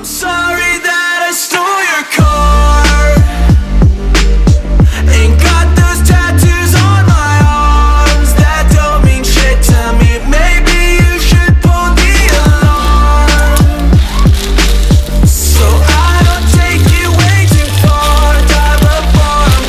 I'm sorry that I stole your car. Ain't got those tattoos on my arms that don't mean shit to me. Maybe you should pull the alarm, so I don't take it way too far. Die before I'm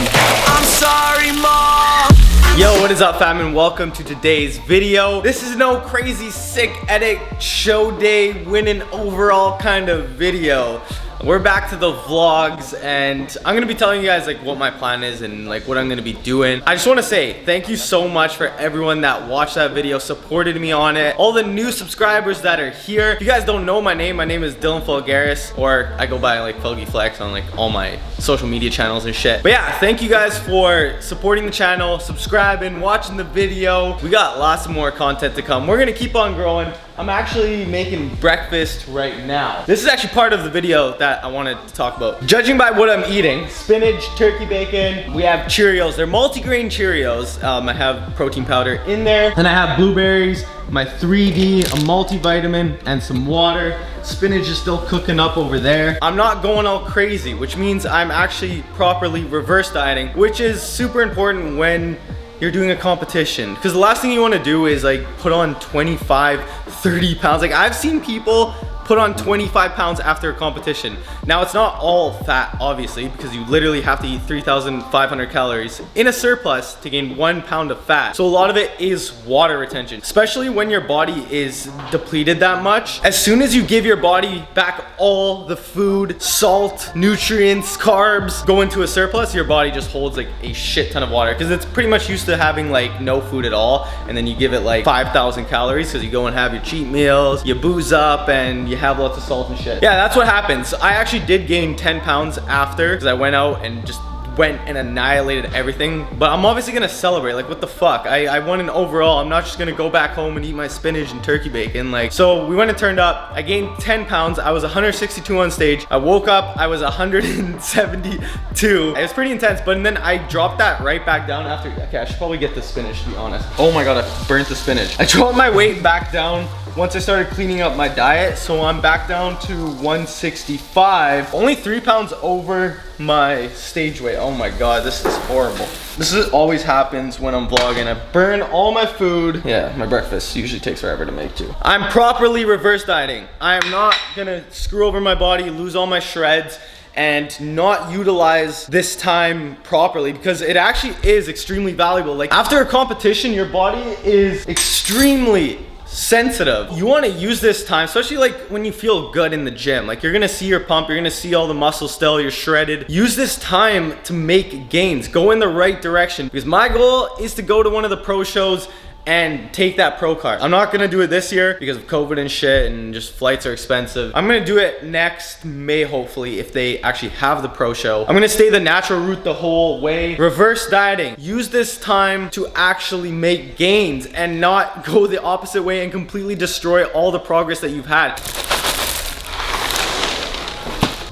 23. I'm sorry, Mom. Yo, what is up, fam, and welcome to today's video. This is no crazy sick edit show day winning overall kind of video. We're back to the vlogs, and I'm gonna be telling you guys like what my plan is and like what I'm gonna be doing. I just want to say thank you so much for everyone that watched that video, supported me on it, all the new subscribers that are here. If you guys don't know my name is Dylan Fulgaris, or I go by like Fulgy Flex on like all my social media channels and shit. But yeah, thank you guys for supporting the channel, subscribing, watching the video. We got lots more content to come. We're gonna keep on growing. I'm actually making breakfast right now. This is actually part of the video that I wanted to talk about. Judging by what I'm eating, spinach, turkey bacon, we have Cheerios. They're multi-grain Cheerios. I have protein powder in there. And I have blueberries, my 3D, a multivitamin, and some water. Spinach is still cooking up over there. I'm not going all crazy, which means I'm actually properly reverse dieting, which is super important when you're doing a competition, because the last thing you want to do is like put on 25, 30 pounds. Like I've seen people put on 25 pounds after a competition. Now it's not all fat, obviously, because you literally have to eat 3,500 calories in a surplus to gain 1 pound of fat. So a lot of it is water retention, especially when your body is depleted that much. As soon as you give your body back all the food, salt, nutrients, carbs, go into a surplus, your body just holds like a shit ton of water, because it's pretty much used to having like no food at all, and then you give it like 5,000 calories because you go and have your cheat meals, you booze up, and you have lots of salt and shit. Yeah, that's what happens. I actually did gain 10 pounds after, because I went out and just went and annihilated everything. But I'm obviously gonna celebrate. Like, what the fuck? I won an overall. I'm not just gonna go back home and eat my spinach and turkey bacon. Like, so we went and turned up. I gained 10 pounds. I was 162 on stage. I woke up, I was 172. It was pretty intense, but then I dropped that right back down after. Okay, I should probably get the spinach, to be honest. Oh my God, I burnt the spinach. I dropped my weight back down once I started cleaning up my diet, so I'm back down to 165, only 3 pounds over my stage weight. Oh my God, this is horrible. This always happens when I'm vlogging. I burn all my food. Yeah, my breakfast usually takes forever to make too. I'm properly reverse dieting. I am not gonna screw over my body, lose all my shreds, and not utilize this time properly, because it actually is extremely valuable. Like after a competition, your body is extremely sensitive. You want to use this time, especially like when you feel good in the gym. Like you're gonna see your pump, you're gonna see all the muscle still, you're shredded. Use this time to make gains. Go in the right direction, because my goal is to go to one of the pro shows and take that pro card. I'm not gonna do it this year because of COVID and shit, and just flights are expensive. I'm gonna do it next May, hopefully, if they actually have the pro show. I'm gonna stay the natural route the whole way. Reverse dieting. Use this time to actually make gains and not go the opposite way and completely destroy all the progress that you've had.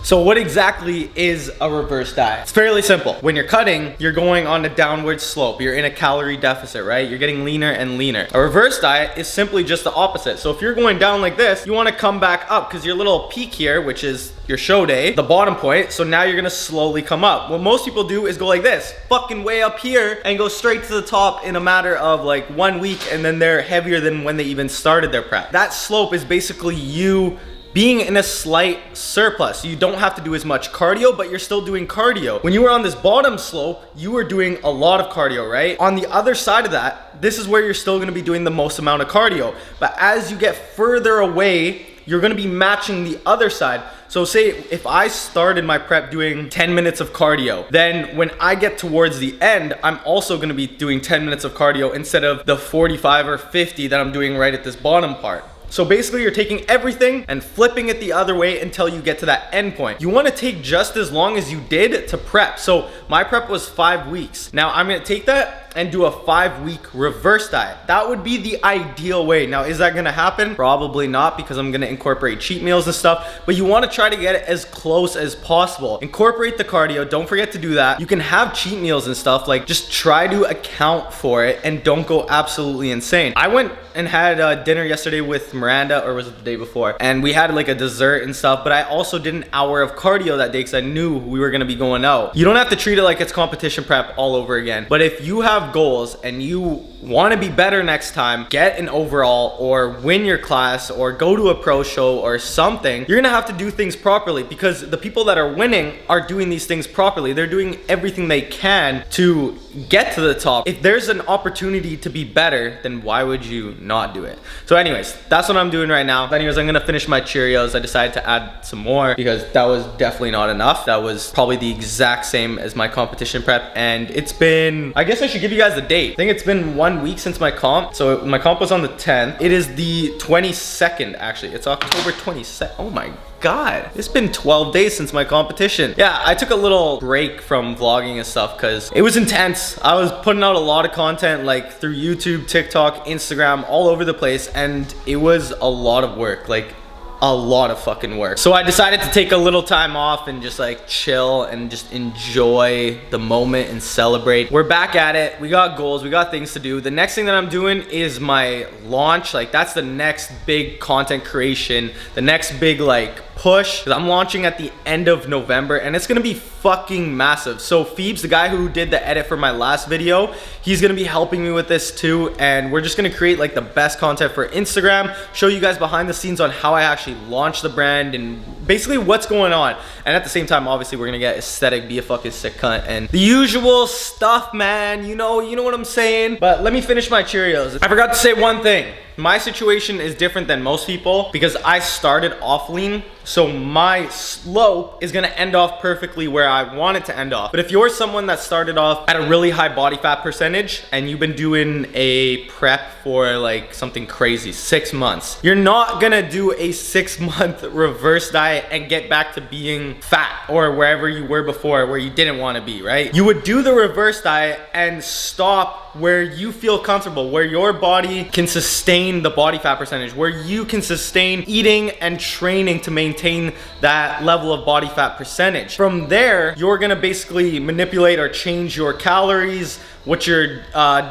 So what exactly is a reverse diet? It's fairly simple. When you're cutting, you're going on a downward slope. You're in a calorie deficit, right? You're getting leaner and leaner. A reverse diet is simply just the opposite. So if you're going down like this, you wanna come back up, because your little peak here, which is your show day, the bottom point, so now you're gonna slowly come up. What most people do is go like this, fucking way up here, and go straight to the top in a matter of like 1 week, and then they're heavier than when they even started their prep. That slope is basically you being in a slight surplus. You don't have to do as much cardio, but you're still doing cardio. When you were on this bottom slope, you were doing a lot of cardio, right? On the other side of that, this is where you're still gonna be doing the most amount of cardio. But as you get further away, you're gonna be matching the other side. So say if I started my prep doing 10 minutes of cardio, then when I get towards the end, I'm also gonna be doing 10 minutes of cardio instead of the 45 or 50 that I'm doing right at this bottom part. So basically you're taking everything and flipping it the other way until you get to that end point. You want to take just as long as you did to prep. So my prep was 5 weeks. Now I'm going to take that and do a 5-week reverse diet. That would be the ideal way. Now, is that gonna happen? Probably not, because I'm gonna incorporate cheat meals and stuff, but you wanna try to get it as close as possible. Incorporate the cardio, don't forget to do that. You can have cheat meals and stuff, like just try to account for it and don't go absolutely insane. I went and had dinner yesterday with Miranda, or was it the day before? And we had like a dessert and stuff, but I also did an hour of cardio that day because I knew we were gonna be going out. You don't have to treat it like it's competition prep all over again. But if you have goals and you wanna be better next time, get an overall or win your class or go to a pro show or something, you're gonna have to do things properly, because the people that are winning are doing these things properly. They're doing everything they can to get to the top. If there's an opportunity to be better, then why would you not do it? So anyways, that's what I'm doing right now. Anyways, I'm gonna finish my Cheerios. I decided to add some more because that was definitely not enough. That was probably the exact same as my competition prep, and it's been, I guess I should give you guys the date. I think it's been 1 week since my comp. So my comp was on the 10th. It is the 22nd, actually. It's October 22nd. Oh my God, it's been 12 days since my competition. Yeah, I took a little break from vlogging and stuff because it was intense. I was putting out a lot of content, like through YouTube, TikTok, Instagram, all over the place, and it was a lot of work, like a lot of fucking work. So I decided to take a little time off and just like chill and just enjoy the moment and celebrate. We're back at it. We got goals, we got things to do. The next thing that I'm doing is my launch. Like that's the next big content creation, the next big like push, because I'm launching at the end of November and it's gonna be fucking massive. So Phoebes, the guy who did the edit for my last video, he's gonna be helping me with this too, and we're just gonna create like the best content for Instagram, show you guys behind the scenes on how I actually launched the brand and basically what's going on. And at the same time, obviously we're gonna get aesthetic, be a fucking sick cunt, and the usual stuff, man. You know what I'm saying? But let me finish my Cheerios. I forgot to say one thing. My situation is different than most people because I started off lean, so my slope is gonna end off perfectly where I want it to end off. But if you're someone that started off at a really high body fat percentage and you've been doing a prep for like something crazy, 6 months, you're not gonna do a 6-month reverse diet and get back to being fat or wherever you were before, where you didn't wanna be, right? You would do the reverse diet and stop where you feel comfortable, where your body can sustain the body fat percentage, where you can sustain eating and training to maintain that level of body fat percentage. From there, you're gonna basically manipulate or change your calories, what you're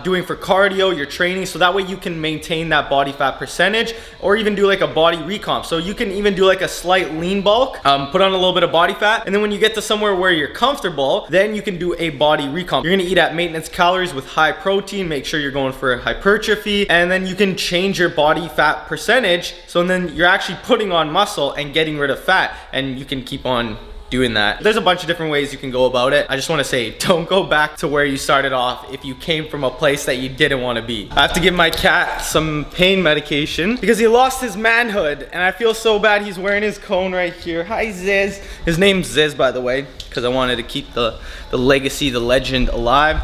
doing for cardio, your training, so that way you can maintain that body fat percentage, or even do like a body recomp. So you can even do like a slight lean bulk, put on a little bit of body fat, and then when you get to somewhere where you're comfortable, then you can do a body recomp. You're gonna eat at maintenance calories with high protein, make sure you're going for hypertrophy, and then you can change your body fat percentage, so then you're actually putting on muscle and getting rid of fat, and you can keep on doing that. There's a bunch of different ways you can go about it. I just want to say, don't go back to where you started off if you came from a place that you didn't want to be. I have to give my cat some pain medication because he lost his manhood, and I feel so bad. He's wearing his cone right here. Hi, Ziz. His name's Ziz, by the way, because I wanted to keep the legacy, the legend alive.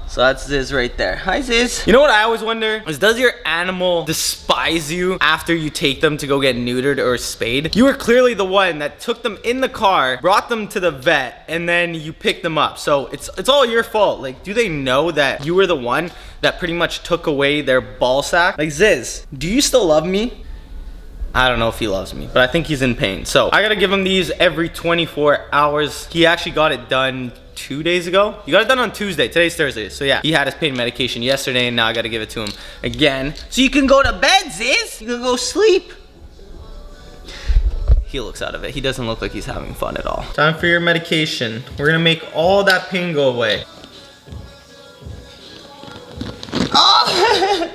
So that's Ziz right there. Hi, Ziz. You know what I always wonder is, does your animal despise you after you take them to go get neutered or spayed? You were clearly the one that took them in the car, brought them to the vet, and then you picked them up. So it's all your fault. Like, do they know that you were the one that pretty much took away their ball sack? Like, Ziz, do you still love me? I don't know if he loves me, but I think he's in pain. So I gotta give him these every 24 hours. He actually got it done 2 days ago. You got it done on Tuesday. Today's Thursday. So yeah, he had his pain medication yesterday, and now I gotta give it to him again. So you can go to bed, Ziz. You can go sleep. He looks out of it. He doesn't look like he's having fun at all. Time for your medication. We're gonna make all that pain go away. Oh!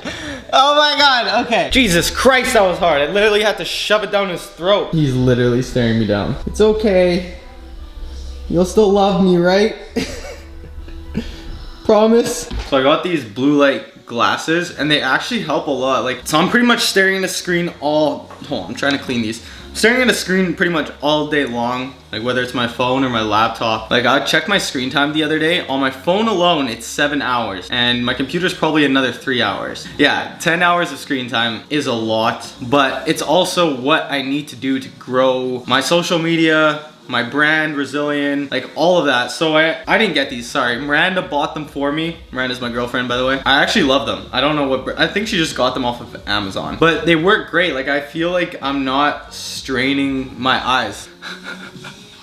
Oh my God, okay. Jesus Christ, that was hard. I literally had to shove it down his throat. He's literally staring me down. It's okay. You'll still love me, right? Promise? So I got these blue light glasses, and they actually help a lot. Like, so I'm pretty much staring at a screen hold on, I'm trying to clean these. Staring at a screen pretty much all day long, like whether it's my phone or my laptop. Like, I checked my screen time the other day. On my phone alone, it's 7 hours, and my computer's probably another 3 hours. Yeah, 10 hours of screen time is a lot, but it's also what I need to do to grow my social media, my brand, Rezillion, like all of that. So I didn't get these, sorry. Miranda bought them for me. Miranda's my girlfriend, by the way. I actually love them. I don't know what, I think she just got them off of Amazon. But they work great. Like I feel like I'm not straining my eyes.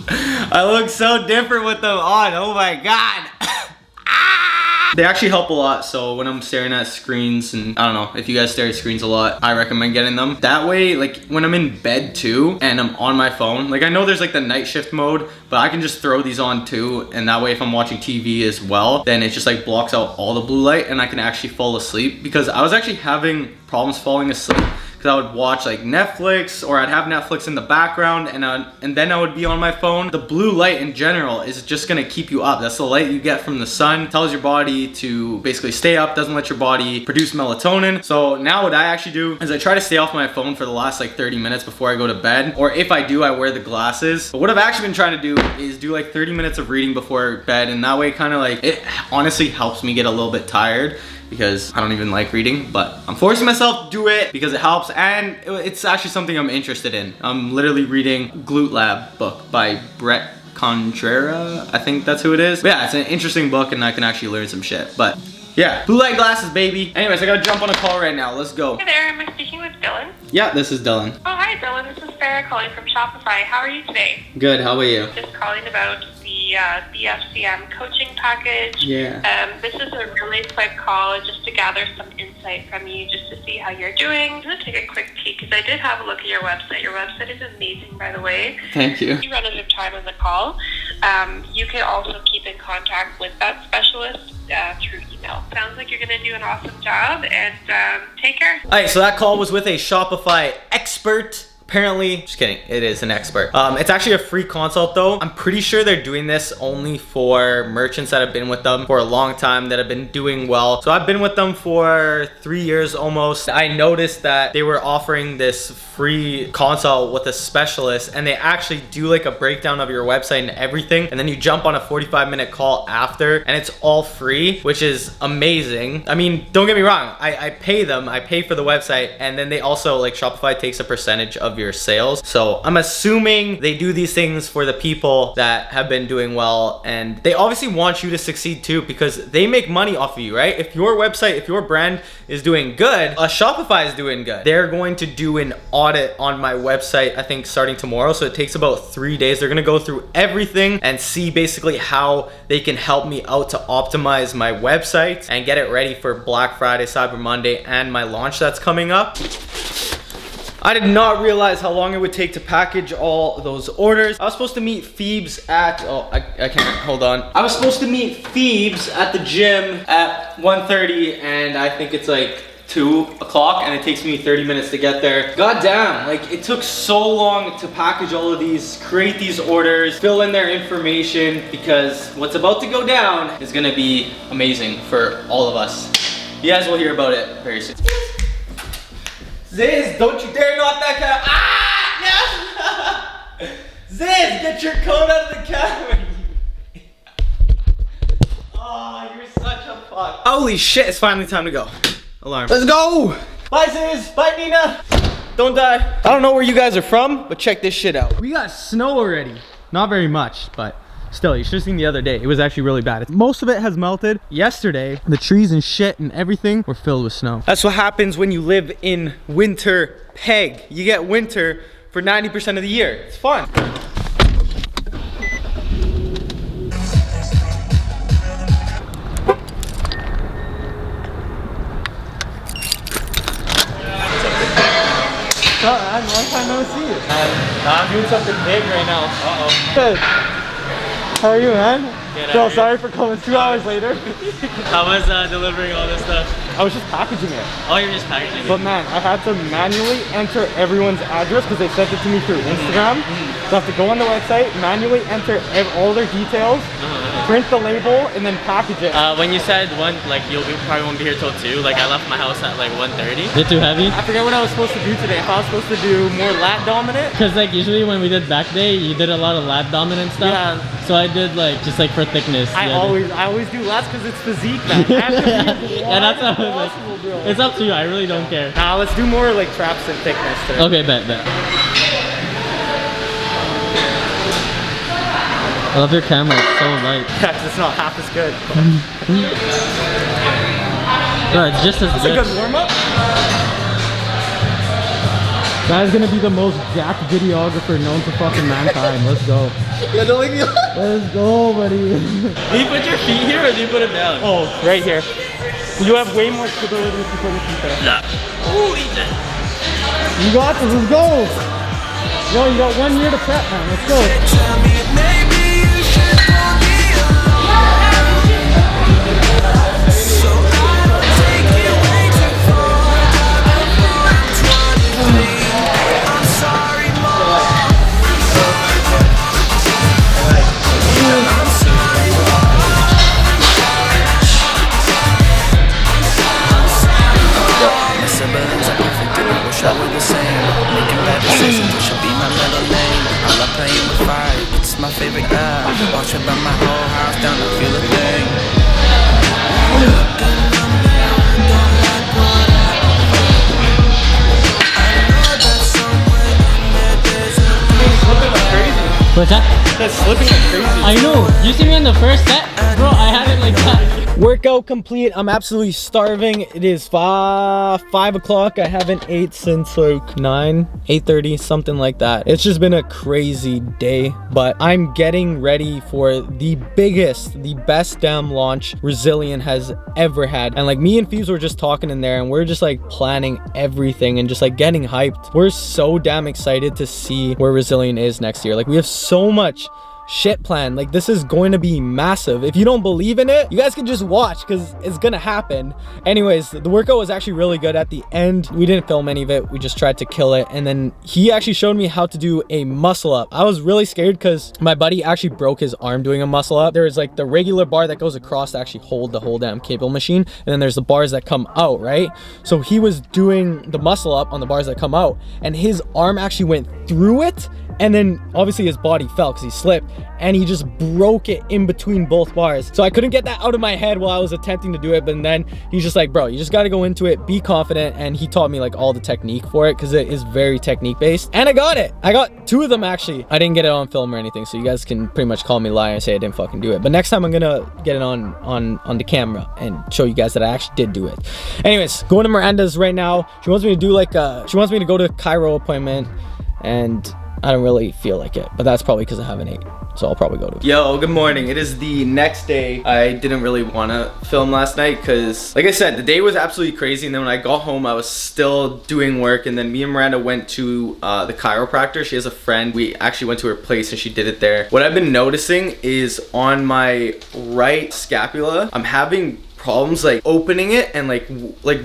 I look so different with them on, oh my God. They actually help a lot, so when I'm staring at screens, and I don't know, if you guys stare at screens a lot, I recommend getting them. That way, like when I'm in bed too, and I'm on my phone, like I know there's like the night shift mode, but I can just throw these on too, and that way if I'm watching TV as well, then it just like blocks out all the blue light and I can actually fall asleep. Because I was actually having problems falling asleep. I would watch like Netflix, or I'd have Netflix in the background, and then I would be on my phone. The blue light in general is just gonna keep you up. That's the light you get from the sun. It tells your body to basically stay up, doesn't let your body produce melatonin. So now what I actually do is I try to stay off my phone for the last like 30 minutes before I go to bed. Or if I do, I wear the glasses. But what I've actually been trying to do is do like 30 minutes of reading before bed, and that way kind of like, it honestly helps me get a little bit tired, because I don't even like reading, but I'm forcing myself to do it because it helps, and it's actually something I'm interested in. I'm literally reading Glute Lab book by Brett Contrera, I think that's who it is. But yeah, it's an interesting book and I can actually learn some shit. But yeah, blue light glasses, baby. Anyways, I gotta jump on a call right now. Let's go. Hey there, am I speaking with Dylan? Yeah, this is Dylan. Oh, hi Dylan, this is Sarah calling from Shopify. How are you today? Good, how about you? Just calling about the BFCM coaching package. Yeah. This is a really quick call just to gather some insight from you, just to see how you're doing. I'm going to take a quick peek because I did have a look at your website. Your website is amazing, by the way. Thank you. If you run out of time on the call, you can also keep in contact with that specialist through email. Sounds like you're going to do an awesome job, and take care. Alright, so that call was with a Shopify expert. Apparently, just kidding, it is an expert. It's actually a free consult though. I'm pretty sure they're doing this only for merchants that have been with them for a long time, that have been doing well. So I've been with them for 3 years almost. I noticed that they were offering this free consult with a specialist, and they actually do like a breakdown of your website and everything, and then you jump on a 45-minute call after, and it's all free, which is amazing. I mean, don't get me wrong, I pay them, I pay for the website, and then they also, like, Shopify takes a percentage of your sales. So I'm assuming they do these things for the people that have been doing well, and they obviously want you to succeed too, because they make money off of you, right? If your website, if your brand is doing good, Shopify is doing good. They're going to do an audit on my website, I think starting tomorrow. So it takes about 3 days. They're gonna go through everything and see basically how they can help me out to optimize my website and get it ready for Black Friday, Cyber Monday, and my launch that's coming up. I did not realize how long it would take to package all those orders. I was supposed to meet Phoebes at, oh, I can't, hold on. I was supposed to meet Phoebes at the gym at 1:30, and I think it's like 2 o'clock, and it takes me 30 minutes to get there. God damn, like it took so long to package all of these, create these orders, fill in their information, because what's about to go down is gonna be amazing for all of us. You guys will hear about it very soon. Ziz, don't you dare knock that camera. Ah, no. Ziz, get your coat out of the camera. Oh, you're such a fuck. Holy shit, it's finally time to go. Alarm. Let's go. Bye, Ziz. Bye, Nina. Don't die. I don't know where you guys are from, but check this shit out. We got snow already. Not very much, but still, you should have seen the other day. It was actually really bad. Most of it has melted. Yesterday, the trees and shit and everything were filled with snow. That's what happens when you live in winter peg. You get winter for 90% of the year. It's fun. What's up, man? Long time no see you. I'm doing something big right now. Uh-oh. Good. How are you, man? Good. So sorry for coming 2 hours later. How was delivering all this stuff? I was just packaging it. Oh, you're just packaging it? But man, I had to manually enter everyone's address because they sent it to me through Instagram. So I have to go on the website, manually enter all their details, print the label, and then package it. When you said you probably won't be here till 2, like I left my house at like 1:30. Is it too heavy? I forget what I was supposed to do today. If I was supposed to do more lat dominant. Because like usually when we did back day, you did a lot of lat dominant stuff. Yeah. So I did like just like for thickness. I always do lats because it's physique, man. I have to be Yeah, that's how possible, bro. it's up to you. I really don't care. Nah, let's do more like traps and thickness today. Okay, bet. I love your camera, it's so light. Yeah, 'cause it's not half as good. No, it's just as It's a good. good warm-up. Guy's gonna be the most jacked videographer known to fucking mankind. Let's go. Let's go, buddy. Do you put your feet here or do you put it down? Oh, right here. You have way more stability if you put your feet there. No. Holy shit. You got this, let's go. Yo, you got 1 year to prep, man. Let's go. Tell me maybe you should pull the alarm. So I don't take it way too far. Before I'm 23. I'm sorry, Mom. I'm sorry, my siblings are perfect and I wish I were the same. Making bad decisions, it should be my middle name. I love playing with fire, it's my favorite guy. Watch it burn my whole house down, I feel a thing. Look in the mirror, don't like what I know that somewhere in there there's a Slipping like crazy. What's that? That's slipping like crazy. I know. You see me on the first set? Bro, I had it like that. Workout complete. I'm absolutely starving. It is 5 o'clock. I haven't ate since like 8:30, something like that. It's just been a crazy day, but I'm getting ready for the best damn launch Rezillion has ever had. And like me and Phoebes were just talking in there and we're just like planning everything and just like getting hyped. We're so damn excited to see where Rezillion is next year. Like we have so much shit plan. Like this is going to be massive. If you don't believe in it, you guys can just watch because it's gonna happen. Anyways, the workout was actually really good. At the end, we didn't film any of it, we just tried to kill it. And then he actually showed me how to do a muscle up. I was really scared because my buddy actually broke his arm doing a muscle up. There's like the regular bar that goes across to actually hold the whole damn cable machine, and then there's the bars that come out, right? So he was doing the muscle up on the bars that come out and his arm actually went through it, and then obviously his body fell because he slipped and he just broke it in between both bars. So I couldn't get that out of my head while I was attempting to do it. But then he's just like, bro, you just got to go into it, be confident. And he taught me like all the technique for it because it is very technique based. And I got it. I got 2 of them actually. I didn't get it on film or anything, so you guys can pretty much call me a liar and say I didn't fucking do it. But next time I'm gonna get it on the camera and show you guys that I actually did do it. Anyways, going to Miranda's right now. She wants me to do like she wants me to go to a chiro appointment, and I don't really feel like it, but that's probably because I haven't ate, so I'll probably go to it. Yo, good morning. It is the next day. I didn't really want to film last night because, like I said, the day was absolutely crazy, and then when I got home, I was still doing work, and then me and Miranda went to the chiropractor. She has a friend. We actually went to her place, and she did it there. What I've been noticing is on my right scapula, I'm having problems like opening it and like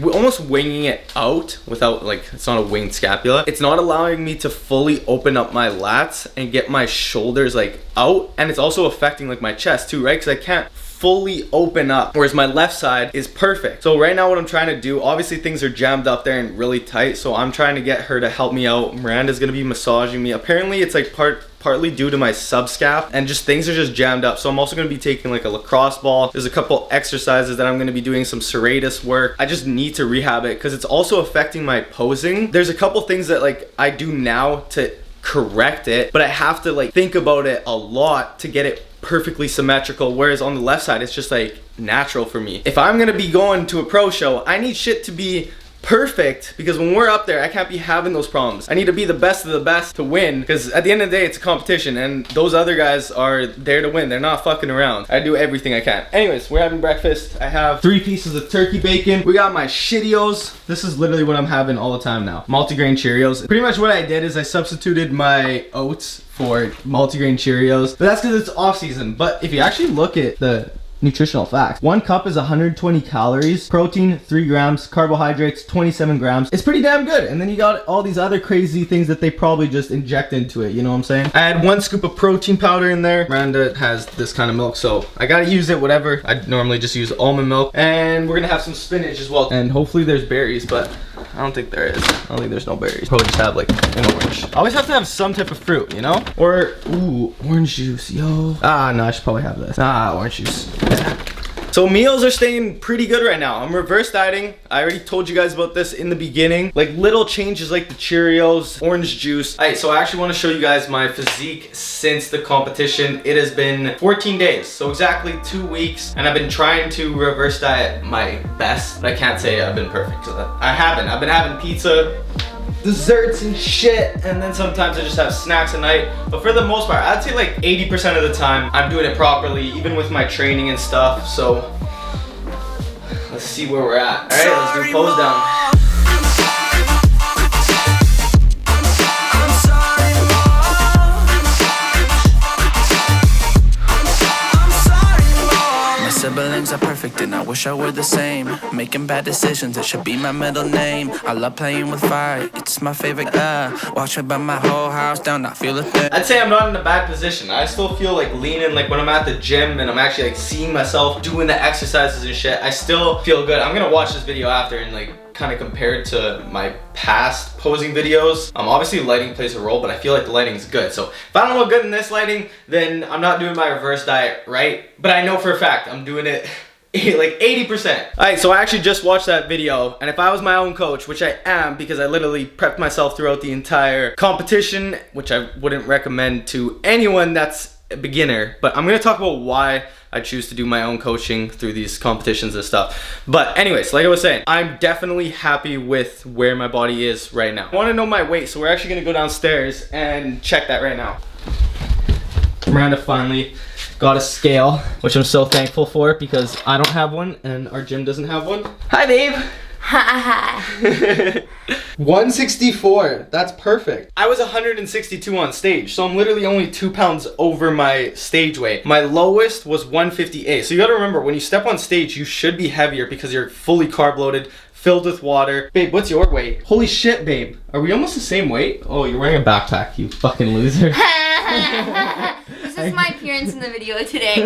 almost winging it out without, like, it's not a winged scapula. It's not allowing me to fully open up my lats and get my shoulders like out, and it's also affecting like my chest too, right? Because I can't fully open up, whereas my left side is perfect. So right now what I'm trying to do, obviously things are jammed up there and really tight, so I'm trying to get her to help me out. Miranda's gonna be massaging me. Apparently it's like partly due to my subscap, and just things are just jammed up. So I'm also gonna be taking like a lacrosse ball. There's a couple exercises that I'm gonna be doing, some serratus work. I just need to rehab it because it's also affecting my posing. There's a couple things that like I do now to correct it, but I have to like think about it a lot to get it perfectly symmetrical, whereas on the left side it's just like natural for me. If I'm gonna be going to a pro show, I need shit to be perfect, because when we're up there I can't be having those problems. I need to be the best of the best to win, because at the end of the day it's a competition and those other guys are there to win. They're not fucking around. I do everything I can. Anyways, we're having breakfast. I have 3 pieces of turkey bacon. We got my Shittios. This is literally what I'm having all the time now. Multigrain Cheerios. Pretty much what I did is I substituted my oats for multigrain Cheerios, but that's because it's off season. But if you actually look at the nutritional facts, 1 cup is 120 calories, protein 3 grams, carbohydrates 27 grams. It's pretty damn good. And then you got all these other crazy things that they probably just inject into it, you know what I'm saying? I had 1 scoop of protein powder in there. Miranda has this kind of milk, so I gotta use it whatever. I normally just use almond milk, and we're gonna have some spinach as well, and hopefully there's berries, but I don't think there is. I don't think there's no berries. Probably just have like an orange. I always have to have some type of fruit, you know? Or, ooh, orange juice, yo. Ah, no, I should probably have this. Ah, orange juice. Yeah. So meals are staying pretty good right now. I'm reverse dieting. I already told you guys about this in the beginning. Like little changes like the Cheerios, orange juice. Alright, so I actually want to show you guys my physique since the competition. It has been 14 days, so exactly 2 weeks, and I've been trying to reverse diet my best, but I can't say I've been perfect. I haven't. I've been having pizza, desserts and shit, and then sometimes I just have snacks at night. But for the most part, I'd say like 80% of the time I'm doing it properly, even with my training and stuff. So let's see where we're at. All right, let's do pose down. Siblings are perfect and I wish I were the same. Making bad decisions, it should be my middle name. I love playing with fire, it's my favorite. Watch me burn my whole house down, not feel a thing. I'd say I'm not in a bad position. I still feel like leaning, like when I'm at the gym and I'm actually like seeing myself doing the exercises and shit, I still feel good. I'm gonna watch this video after and like kind of compared to my past posing videos. Obviously lighting plays a role, but I feel like the lighting is good. So if I don't look good in this lighting, then I'm not doing my reverse diet right. But I know for a fact I'm doing it like 80%. All right, so I actually just watched that video, and if I was my own coach, which I am because I literally prepped myself throughout the entire competition, which I wouldn't recommend to anyone that's a beginner, but I'm gonna talk about why I choose to do my own coaching through these competitions and stuff. But anyways, like I was saying, I'm definitely happy with where my body is right now. I wanna know my weight, so we're actually gonna go downstairs and check that right now. Miranda finally got a scale, which I'm so thankful for because I don't have one and our gym doesn't have one. Hi, babe. Hi. 164. That's perfect. I was 162 on stage, so I'm literally only 2 pounds over my stage weight. My lowest was 158. So you gotta remember, when you step on stage, you should be heavier because you're fully carb loaded, filled with water. Babe, what's your weight? Holy shit, babe. Are we almost the same weight? Oh, you're wearing a backpack, you fucking loser. This is my appearance in the video today.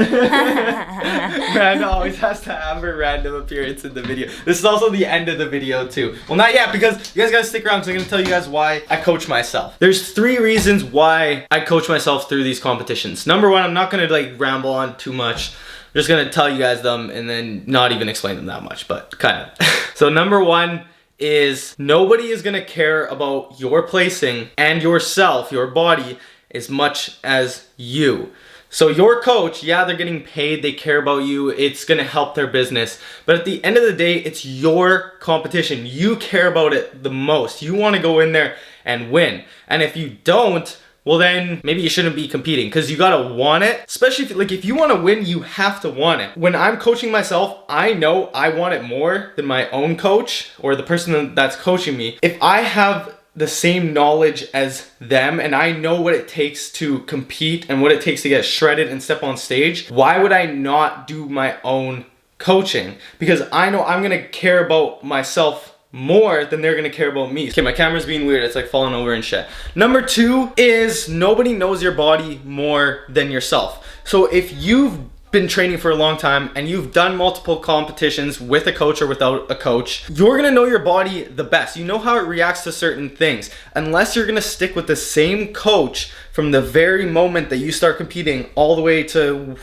Miranda always has to have her random appearance in the video. This is also the end of the video too. Well, not yet, because you guys gotta stick around because I'm gonna tell you guys why I coach myself. There's 3 reasons why I coach myself through these competitions. Number 1, I'm not gonna like ramble on too much. I'm just gonna tell you guys them and then not even explain them that much, but kind of. So number 1 is nobody is gonna care about your placing and yourself, your body, as much as you. So your coach, yeah, they're getting paid, they care about you, it's gonna help their business, but at the end of the day, it's your competition. You care about it the most. You wanna go in there and win. And if you don't, well then maybe you shouldn't be competing because you gotta want it. Especially if you wanna win, you have to want it. When I'm coaching myself, I know I want it more than my own coach or the person that's coaching me. If I have the same knowledge as them and I know what it takes to compete and what it takes to get shredded and step on stage, why would I not do my own coaching? Because I know I'm gonna care about myself more than they're gonna care about me. Okay, my camera's being weird, it's like falling over and shit. Number 2 is nobody knows your body more than yourself. So if you've been training for a long time and you've done multiple competitions with a coach or without a coach, you're gonna know your body the best. You know how it reacts to certain things. Unless you're gonna stick with the same coach from the very moment that you start competing all the way to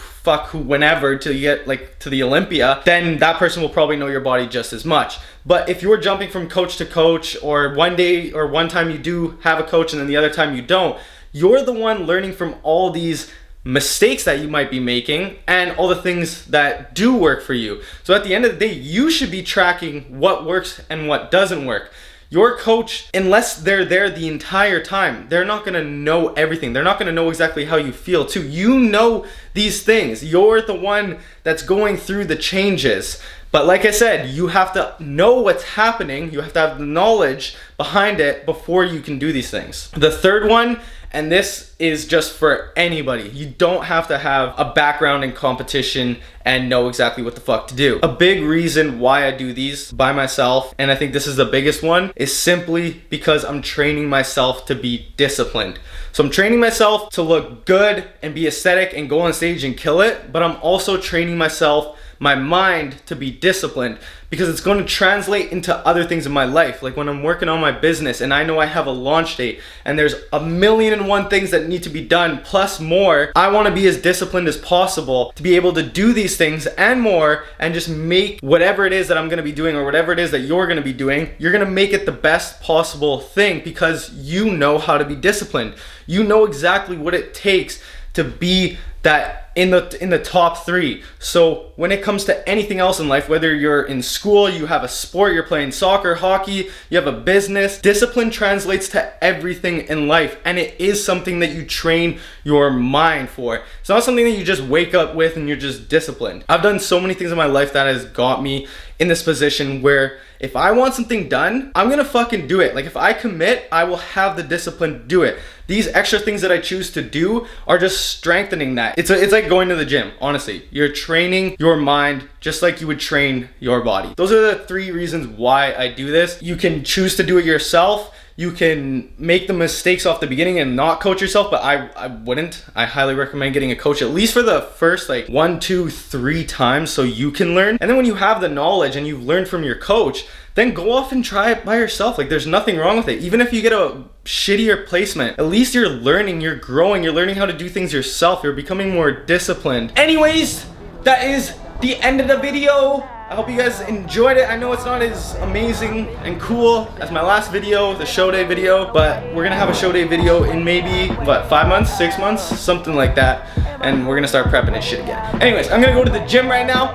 whenever till you get like to the Olympia, then that person will probably know your body just as much. But if you're jumping from coach to coach, or one day or one time you do have a coach and then the other time you don't, you're the one learning from all these mistakes that you might be making and all the things that do work for you. So at the end of the day, you should be tracking what works and what doesn't work. Your coach, unless they're there the entire time, they're not gonna know everything. They're not gonna know exactly how you feel too. You know these things. You're the one that's going through the changes. But like I said, you have to know what's happening. You have to have the knowledge behind it before you can do these things. The third one, and this is just for anybody, you don't have to have a background in competition and know exactly what the fuck to do. A big reason why I do these by myself, and I think this is the biggest one, is simply because I'm training myself to be disciplined. So I'm training myself to look good and be aesthetic and go on stage and kill it, but I'm also training myself my mind to be disciplined, because it's going to translate into other things in my life. Like when I'm working on my business and I know I have a launch date and there's 1,000,001 things that need to be done plus more, I want to be as disciplined as possible to be able to do these things and more, and just make whatever it is that I'm going to be doing, or whatever it is that you're going to be doing, you're going to make it the best possible thing, because you know how to be disciplined. You know exactly what it takes to be that in the top 3. So when it comes to anything else in life, whether you're in school, you have a sport, you're playing soccer, hockey, you have a business, discipline translates to everything in life, and it is something that you train your mind for. It's not something that you just wake up with and you're just disciplined. I've done so many things in my life that has got me in this position where if I want something done, I'm gonna fucking do it. Like if I commit, I will have the discipline to do it. These extra things that I choose to do are just strengthening that. It's like going to the gym, honestly. You're training your mind just like you would train your body. Those are the 3 reasons why I do this. You can choose to do it yourself. You can make the mistakes off the beginning and not coach yourself, but I wouldn't. I highly recommend getting a coach, at least for the first like 1, 2, 3 times, so you can learn. And then when you have the knowledge and you've learned from your coach, then go off and try it by yourself. Like there's nothing wrong with it. Even if you get a shittier placement, at least you're learning, you're growing, you're learning how to do things yourself, you're becoming more disciplined. Anyways, that is the end of the video. I hope you guys enjoyed it. I know it's not as amazing and cool as my last video, the show day video, but we're gonna have a show day video in maybe, what, 5 months, 6 months, something like that. And we're gonna start prepping and shit again. Anyways, I'm gonna go to the gym right now.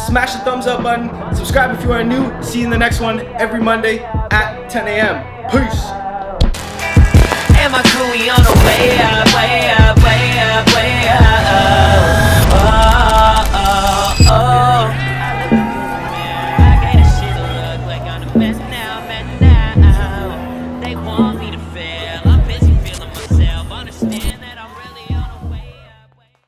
Smash the thumbs up button. Subscribe if you are new. See you in the next one every Monday at 10 a.m. Peace. And my crew, we on the way up, way